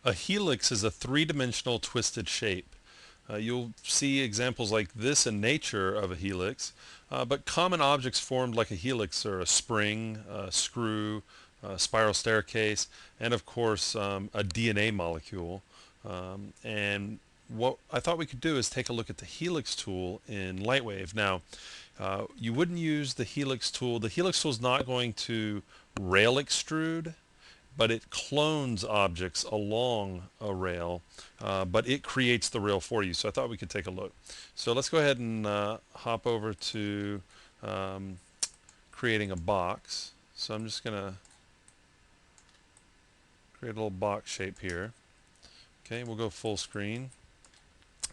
A helix is a three-dimensional twisted shape. You'll see examples like this in nature of a helix, but common objects formed like a helix are a spring, a screw, a spiral staircase, and of course a DNA molecule. And what I thought we could do is take a look at the helix tool in Lightwave. Now, you wouldn't use the helix tool. The helix tool is not going to rail extrude, but it clones objects along a rail, but it creates the rail for you. So I thought we could take a look. So let's go ahead and hop over to um, creating a box. So I'm just going to create a little box shape here. Okay, we'll go full screen.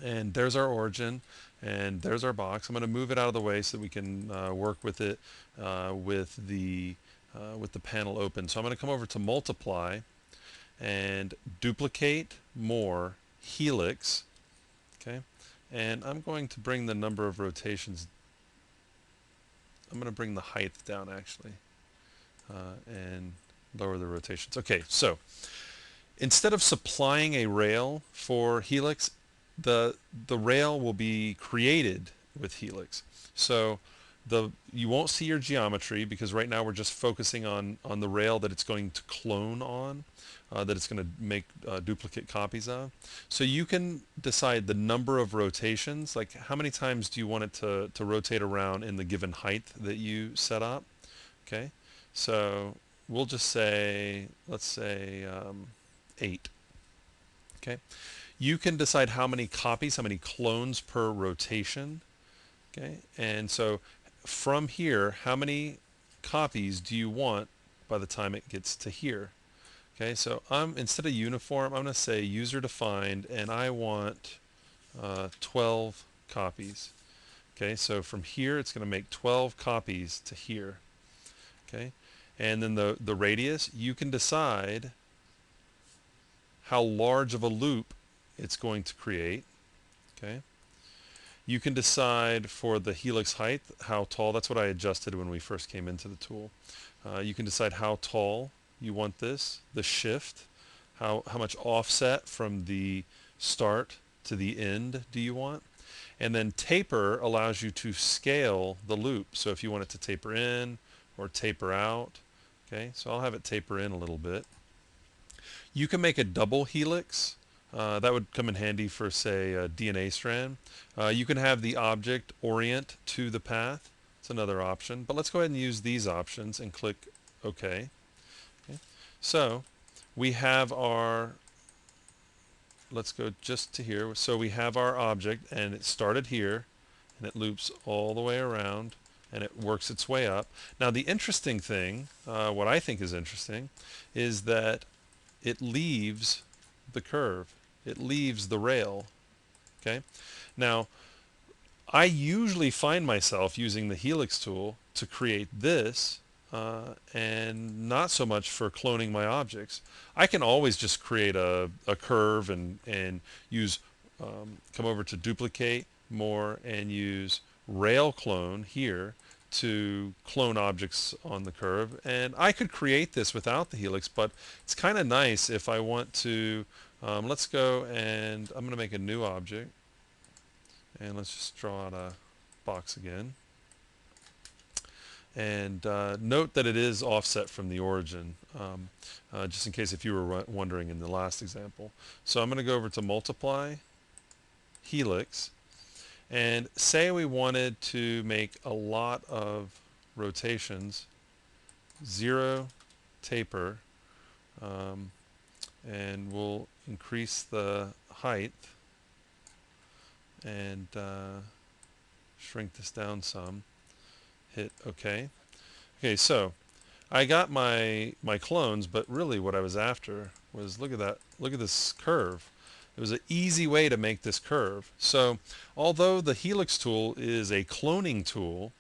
And there's our origin, and there's our box. I'm going to move it out of the way so that we can work with it with the panel open. So I'm going to come over to Multiply and duplicate more helix. Okay, and I'm going to bring the number of rotations. I'm going to bring the height down actually, and lower the rotations. Okay, so instead of supplying a rail for helix, the rail will be created with helix. So you won't see your geometry because right now we're just focusing on the rail that it's going to clone on, that it's going to make duplicate copies of. So you can decide the number of rotations, like how many times do you want it to rotate around in the given height that you set up. Okay, so we'll just say, let's say 8. Okay, you can decide how many copies, how many clones per rotation. Okay, and so from here, how many copies do you want by the time it gets to here? Okay, so instead of uniform, I'm going to say user defined, and I want 12 copies. Okay, so from here, it's going to make 12 copies to here. Okay, and then the radius, you can decide how large of a loop it's going to create. Okay, you can decide for the helix height how tall. That's what I adjusted when we first came into the tool. You can decide how tall you want this, the shift, how much offset from the start to the end do you want. And then taper allows you to scale the loop. So if you want it to taper in or taper out, okay, so I'll have it taper in a little bit. You can make a double helix. That would come in handy for, say, a DNA strand. You can have the object orient to the path. It's another option. But let's go ahead and use these options and click OK. Okay. So we have our, let's go just to here. So we have our object, and it started here, and it loops all the way around, and it works its way up. Now the interesting thing, what I think is interesting, is that it leaves the curve. It leaves the rail. Okay. Now, I usually find myself using the Helix tool to create this, and not so much for cloning my objects. I can always just create a curve and use, come over to duplicate more and use rail clone here to clone objects on the curve. And I could create this without the helix, but it's kind of nice if I want to, let's go and I'm going to make a new object. And let's just draw out a box again. And note that it is offset from the origin, just in case if you were wondering in the last example. So I'm going to go over to Multiply, Helix, and say we wanted to make a lot of rotations, 0 taper, and we'll increase the height and shrink this down some. Hit OK. Okay, so I got my clones, but really what I was after was, look at that, look at this curve. It was an easy way to make this curve. So although the Helix tool is a cloning tool,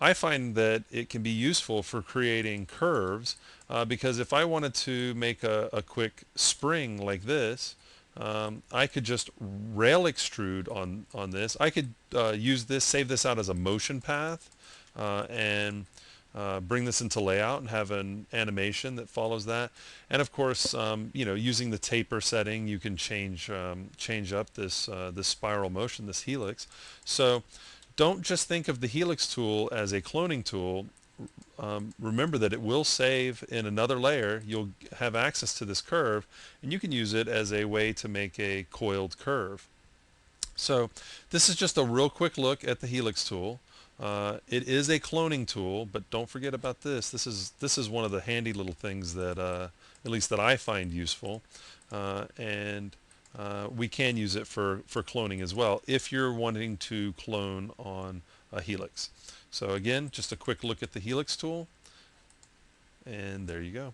I find that it can be useful for creating curves, because if I wanted to make a quick spring like this, I could just rail extrude on this. I could use this, save this out as a motion path, and bring this into layout and have an animation that follows that. And of course, using the taper setting, you can change up this spiral motion, this helix. So don't just think of the helix tool as a cloning tool. Remember that it will save in another layer. You'll have access to this curve, and you can use it as a way to make a coiled curve. So this is just a real quick look at the Helix tool. It is a cloning tool, but don't forget about this. This is one of the handy little things that at least that I find useful, and we can use it for cloning as well if you're wanting to clone on a Helix. So again, just a quick look at the Helix tool, and there you go.